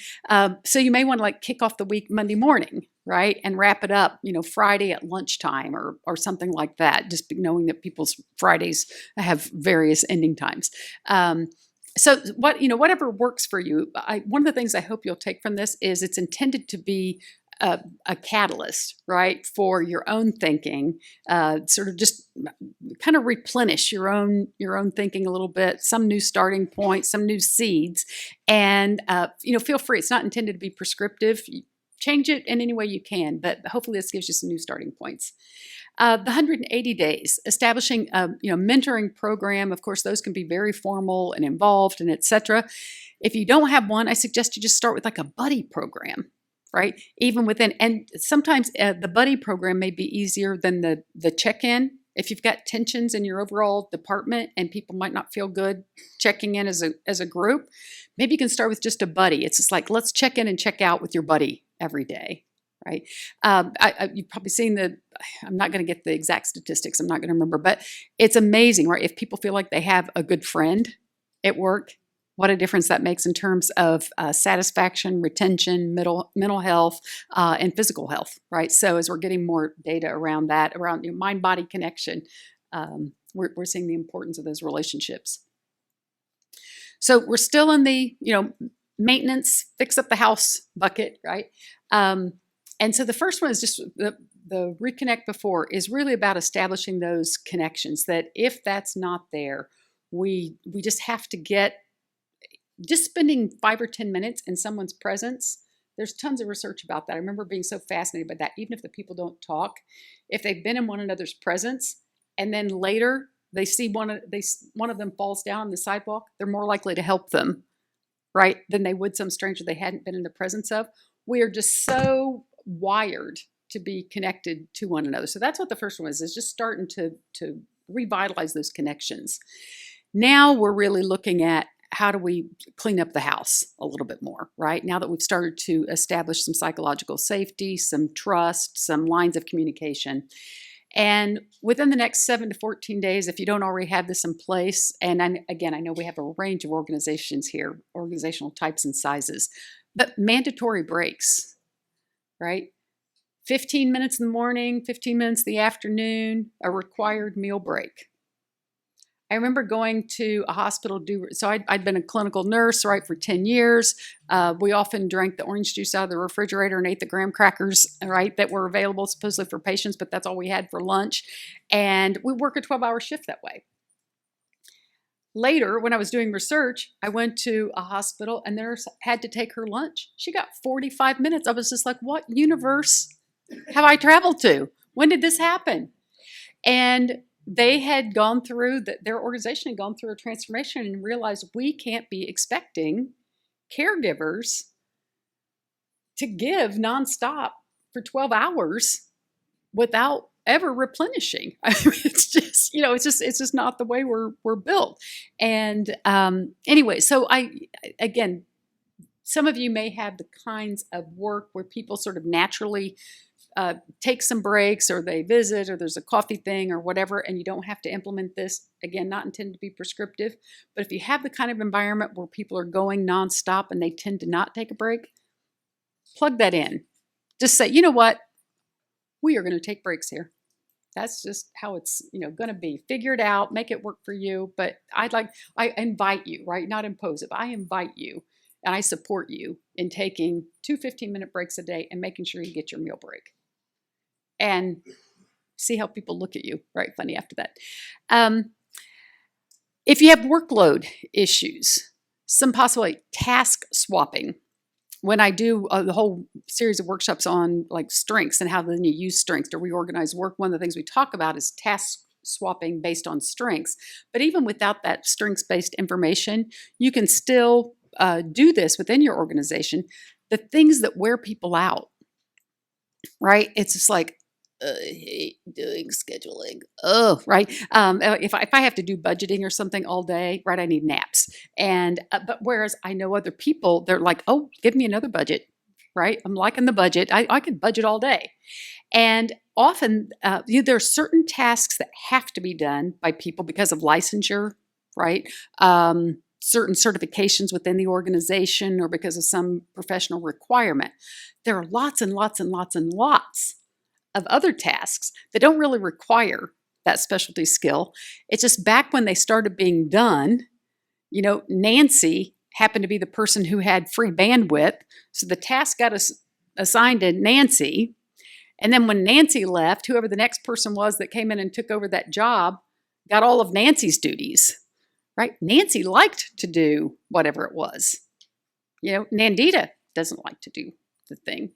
So you may want to kick off the week Monday morning, right? And wrap it up, Friday at lunchtime or something like that, just knowing that people's Fridays have various ending times. So whatever works for you. One of the things I hope you'll take from this is it's intended to be a catalyst, right, for your own thinking, sort of just kind of replenish your own thinking a little bit, some new starting points, some new seeds, and feel free. It's not intended to be prescriptive. Change it in any way you can, but hopefully this gives you some new starting points. The 180 days, establishing a mentoring program. Of course, those can be very formal and involved and etc. If you don't have one, I suggest you just start with a buddy program, right? Even within, and sometimes the buddy program may be easier than the check-in. If you've got tensions in your overall department and people might not feel good checking in as a group, maybe you can start with just a buddy. It's just like, let's check in and check out with your buddy every day, right? You've probably seen I'm not going to get the exact statistics. I'm not going to remember, but it's amazing, right? If people feel like they have a good friend at work, what a difference that makes in terms of satisfaction, retention, mental health, and physical health, right? So as we're getting more data around that, around mind-body connection, we're seeing the importance of those relationships. So we're still in the, maintenance, fix up the house bucket, right? And so the first one is just the reconnect before is really about establishing those connections that if that's not there, we just have to get, just spending 5 or 10 minutes in someone's presence. There's tons of research about that. I remember being so fascinated by that. Even if the people don't talk, if they've been in one another's presence and then later they see one of them falls down on the sidewalk, they're more likely to help them, right, than they would some stranger they hadn't been in the presence of. We are just so wired to be connected to one another. So that's what the first one is just starting to revitalize those connections. Now we're really looking at how do we clean up the house a little bit more, right? Now that we've started to establish some psychological safety, some trust, some lines of communication. And within the next 7 to 14 days, if you don't already have this in place, and again, I know we have a range of organizations here, organizational types and sizes, but mandatory breaks, right? 15 minutes in the morning, 15 minutes in the afternoon, a required meal break. I remember going to a hospital, so I'd been a clinical nurse, right, for 10 years. We often drank the orange juice out of the refrigerator and ate the graham crackers, right, that were available supposedly for patients, but that's all we had for lunch. And we work a 12-hour shift that way. Later, when I was doing research, I went to a hospital and the nurse had to take her lunch. She got 45 minutes. I was just like, what universe have I traveled to? When did this happen? And they had gone through, their organization had gone through a transformation and realized we can't be expecting caregivers to give nonstop for 12 hours without ever replenishing. I mean, it's just not the way we're built. And anyway, so again, some of you may have the kinds of work where people sort of naturally take some breaks, or they visit, or there's a coffee thing or whatever, and you don't have to implement this. Again, not intended to be prescriptive, but if you have the kind of environment where people are going nonstop and they tend to not take a break, plug that in. Just say, you know what? We are going to take breaks here. That's just how it's, going to be. Figure it out, make it work for you. But I invite you, right? Not impose it, but I invite you and I support you in taking 2 15-minute breaks a day and making sure you get your meal break. And see how people look at you, right? Funny after that. If you have workload issues, some possibly task swapping. When I do the whole series of workshops on like strengths and how then you use strengths to reorganize work, one of the things we talk about is task swapping based on strengths. But even without that strengths-based information, you can still do this within your organization. The things that wear people out, right? It's just like, I hate doing scheduling. Oh, right. If I have to do budgeting or something all day, right, I need naps. And but whereas I know other people, they're like, oh, give me another budget, right? I'm liking the budget. I could budget all day. And often there are certain tasks that have to be done by people because of licensure, right? Certain certifications within the organization or because of some professional requirement. There are lots and lots and lots and lots of other tasks that don't really require that specialty skill. It's just back when they started being done, Nancy happened to be the person who had free bandwidth. So the task got assigned to Nancy. And then when Nancy left, whoever the next person was that came in and took over that job got all of Nancy's duties, right? Nancy liked to do whatever it was. Nandita doesn't like to do the thing.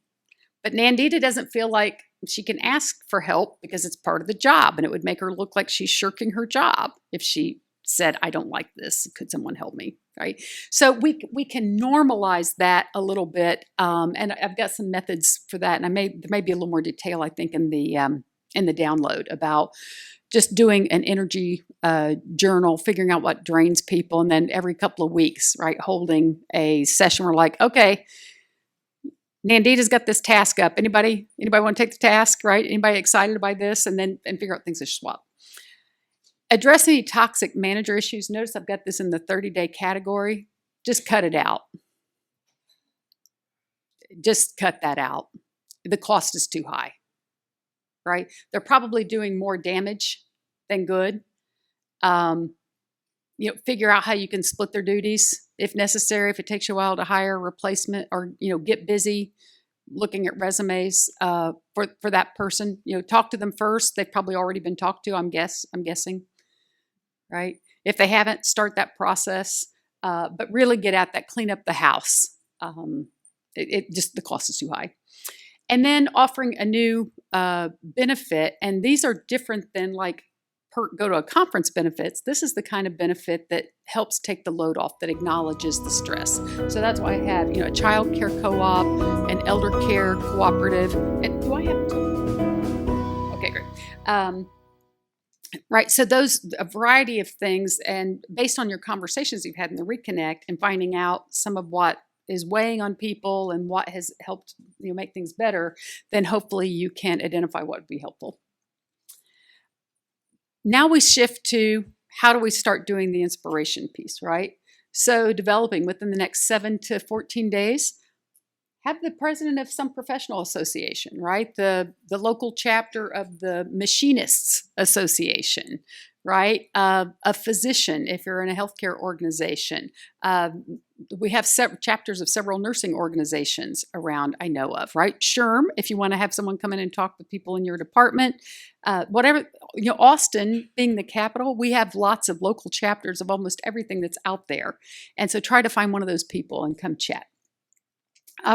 But Nandita doesn't feel like she can ask for help because it's part of the job, and it would make her look like she's shirking her job if she said, I don't like this. Could someone help me? Right? So we can normalize that a little bit, and I've got some methods for that, and there may be a little more detail, I think, in the download about just doing an energy journal, figuring out what drains people, and then every couple of weeks, right, holding a session where like, okay, Nandita's got this task up. Anybody want to take the task, right? Anybody excited by this? And figure out things to swap. Address any toxic manager issues. Notice I've got this in the 30-day category. Just cut it out. Just cut that out. The cost is too high, right? They're probably doing more damage than good. Figure out how you can split their duties if necessary, if it takes you a while to hire a replacement, or, get busy looking at resumes for that person. Talk to them first. They've probably already been talked to, I'm guessing, right? If they haven't, start that process, but really get at that, clean up the house. The cost is too high. And then offering a new benefit, and these are different than like go to a conference benefits. This is the kind of benefit that helps take the load off, that acknowledges the stress. So that's why I have, a child care co-op, an elder care cooperative. And do I have to? Okay, great. Right, so a variety of things, and based on your conversations you've had in the Reconnect and finding out some of what is weighing on people and what has helped make things better, then hopefully you can identify what would be helpful. Now we shift to how do we start doing the inspiration piece, right? So developing within the next 7 to 14 days, have the president of some professional association, right? The local chapter of the Machinists Association, right? A physician, if you're in a healthcare organization. We have chapters of several nursing organizations around, I know of, right? SHRM, if you want to have someone come in and talk with people in your department. Whatever, Austin being the capital, we have lots of local chapters of almost everything that's out there. And so try to find one of those people and come chat.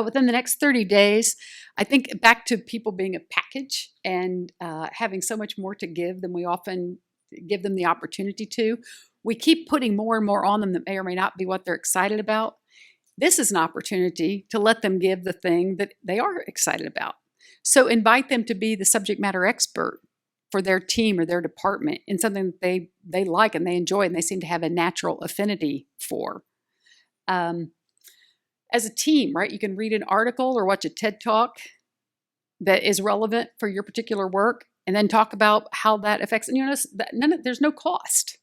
Within the next 30 days, I think back to people being a package and having so much more to give than we often give them the opportunity to. We keep putting more and more on them that may or may not be what they're excited about. This is an opportunity to let them give the thing that they are excited about. So invite them to be the subject matter expert for their team or their department in something that they like and they enjoy and they seem to have a natural affinity for. As a team, right, you can read an article or watch a TED Talk that is relevant for your particular work and then talk about how that affects, and you notice that there's no cost,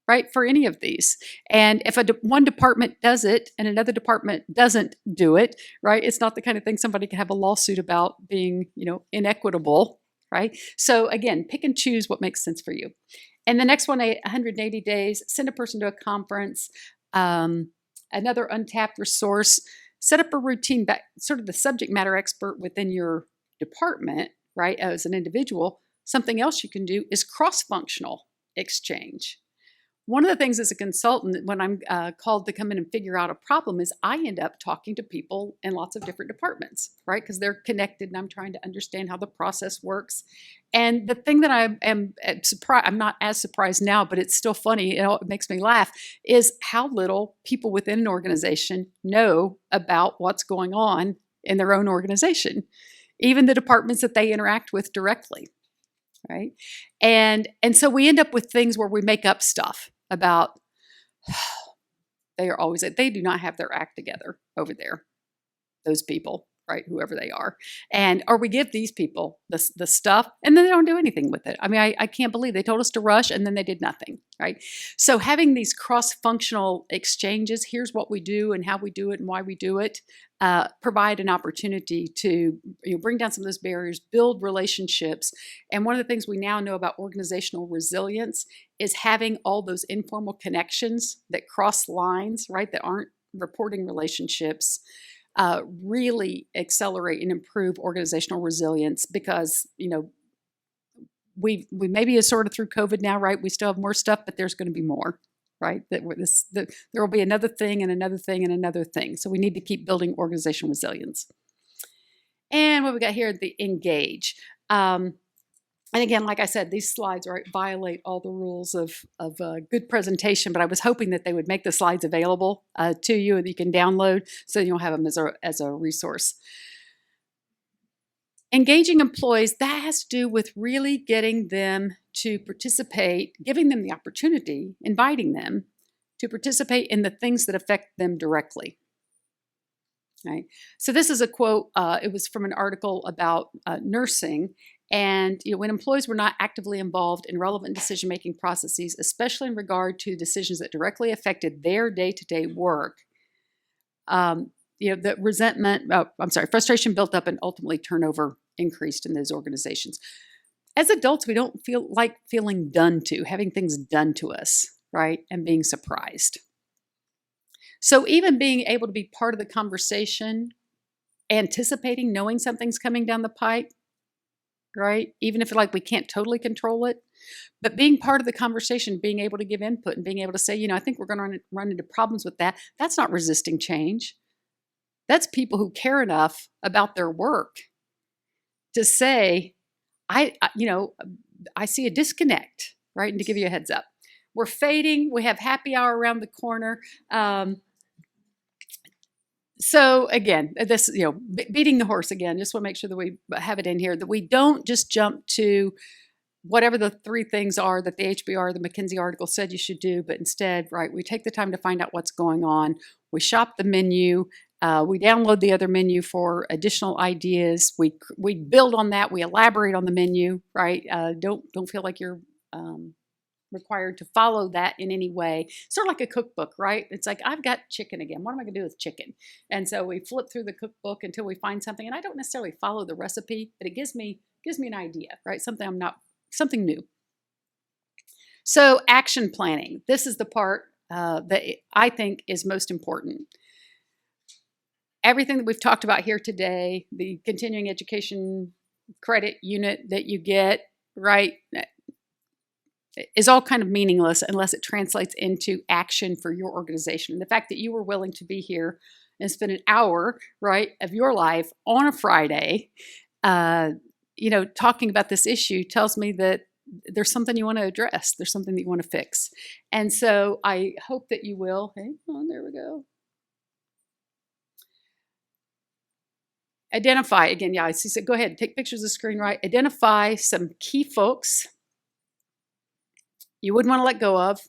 right, for any of these. And if one department does it and another department doesn't do it, right, it's not the kind of thing somebody can have a lawsuit about being, inequitable, right? So again, pick and choose what makes sense for you. And the next one, 180 days, send a person to a conference. Another untapped resource, set up a routine, sort of the subject matter expert within your department, right, as an individual. Something else you can do is cross-functional exchange. One of the things as a consultant, when I'm called to come in and figure out a problem, is I end up talking to people in lots of different departments, right? Because they're connected and I'm trying to understand how the process works. And the thing that I am surprised, I'm not as surprised now, but it's still funny, it makes me laugh, is how little people within an organization know about what's going on in their own organization, even the departments that they interact with directly. Right. And so we end up with things where we make up stuff about they do not have their act together over there, those people, right, whoever they are. Or we give these people the stuff and then they don't do anything with it. I mean, I can't believe they told us to rush and then they did nothing, right? So having these cross-functional exchanges, here's what we do and how we do it and why we do it, provide an opportunity to bring down some of those barriers, build relationships. And one of the things we now know about organizational resilience is having all those informal connections that cross lines, right, that aren't reporting relationships, really accelerate and improve organizational resilience because, we maybe is sort of through COVID now, right? We still have more stuff, but there's going to be more. Right? There will be another thing and another thing and another thing. So we need to keep building organizational resilience. And what we got here, the engage. And again, like I said, these slides violate all the rules of good presentation, but I was hoping that they would make the slides available to you and you can download so you'll have them as a resource. Engaging employees, that has to do with really getting them to participate, giving them the opportunity, inviting them to participate in the things that affect them directly. Right? So this is a quote, it was from an article about nursing, and when employees were not actively involved in relevant decision-making processes, especially in regard to decisions that directly affected their day-to-day work, the frustration built up and ultimately turnover increased in those organizations. As adults, we don't feel like feeling done to, having things done to us, right? And being surprised. So even being able to be part of the conversation, anticipating, knowing something's coming down the pipe, right? Even if we can't totally control it, but being part of the conversation, being able to give input and being able to say, I think we're going to run into problems with that. That's not resisting change. That's people who care enough about their work to say, I see a disconnect, right? And to give you a heads up. We're fading. We have happy hour around the corner. So again, this, beating the horse again, just want to make sure that we have it in here, that we don't just jump to whatever the 3 things are that the HBR, the McKinsey article said you should do, but instead, right, we take the time to find out what's going on. We shop the menu. We download the other menu for additional ideas. We build on that. We elaborate on the menu, right? Don't feel like you're required to follow that in any way. Sort of like a cookbook, right? It's like, I've got chicken again. What am I going to do with chicken? And so we flip through the cookbook until we find something. And I don't necessarily follow the recipe, but it gives me an idea, right? Something new. So action planning. This is the part that I think is most important. Everything that we've talked about here today, the continuing education credit unit that you get, right, is all kind of meaningless unless it translates into action for your organization. And the fact that you were willing to be here and spend an hour, right, of your life on a Friday, talking about this issue tells me that there's something you want to address. There's something that you want to fix. And so I hope that you will. Hang on, there we go. Identify, again, yeah, I see. So go ahead, take pictures of the screen, right? Identify some key folks you wouldn't want to let go of.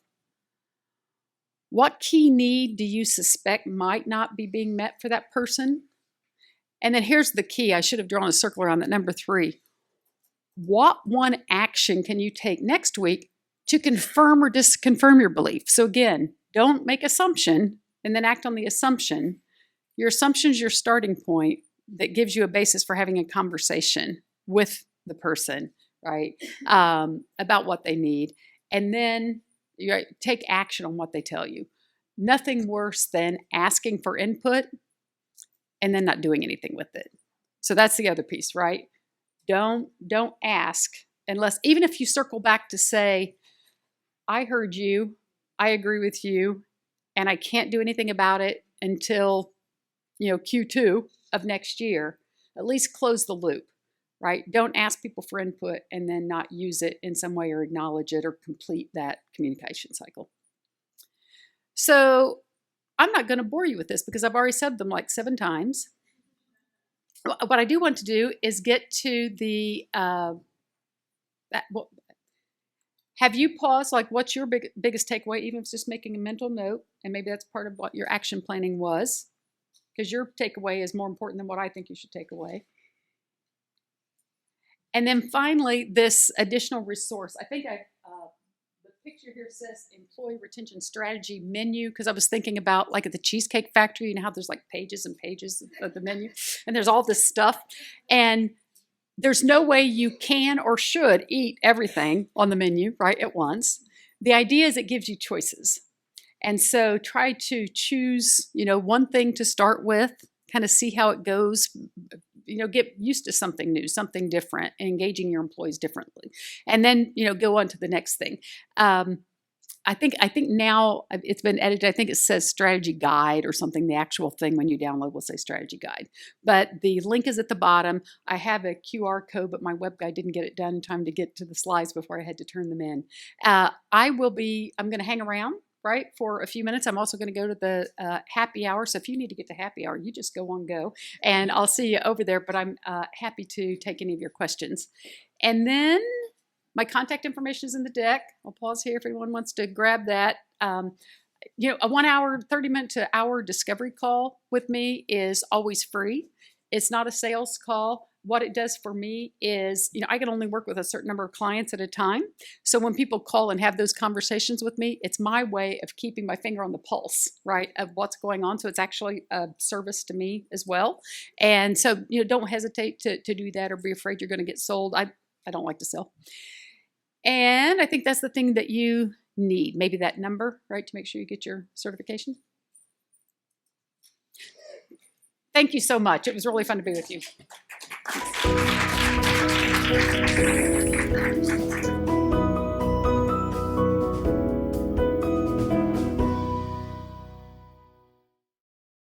What key need do you suspect might not be being met for that person? And then here's the key. I should have drawn a circle around that, number 3. What one action can you take next week to confirm or disconfirm your belief? So again, don't make assumption and then act on the assumption. Your assumption is your starting point that gives you a basis for having a conversation with the person, right, about what they need. And then you take action on what they tell you. Nothing worse than asking for input and then not doing anything with it. So that's the other piece, right? Don't ask unless, even if you circle back to say, I heard you, I agree with you, and I can't do anything about it until, Q2 of next year, at least close the loop. Right? Don't ask people for input and then not use it in some way or acknowledge it or complete that communication cycle. So I'm not going to bore you with this because I've already said them like 7 times. What I do want to do is get to the, have you paused, like what's your biggest takeaway, even if it's just making a mental note, and maybe that's part of what your action planning was, because your takeaway is more important than what I think you should take away. And then finally, this additional resource. I think the picture here says employee retention strategy menu, because I was thinking about like at the Cheesecake Factory, how there's like pages and pages of the menu, and there's all this stuff. And there's no way you can or should eat everything on the menu, right, at once. The idea is it gives you choices. And so try to choose, one thing to start with, kind of see how it goes. Get used to something new, something different, and engaging your employees differently. And then, go on to the next thing. I think now it's been edited. I think it says strategy guide or something. The actual thing when you download will say strategy guide. But the link is at the bottom. I have a QR code, but my web guy didn't get it done in time to get to the slides before I had to turn them in. I'm going to hang around, right, for a few minutes. I'm also going to go to the happy hour. So if you need to get to happy hour, you just go, and I'll see you over there. But I'm happy to take any of your questions. And then my contact information is in the deck. I'll pause here if anyone wants to grab that. A 1 hour, 30-minute to hour discovery call with me is always free. It's not a sales call. What it does for me is, I can only work with a certain number of clients at a time. So when people call and have those conversations with me, it's my way of keeping my finger on the pulse, right, of what's going on. So it's actually a service to me as well. And so, don't hesitate to do that or be afraid you're going to get sold. I don't like to sell. And I think that's the thing that you need, maybe that number, right, to make sure you get your certification. Thank you so much. It was really fun to be with you.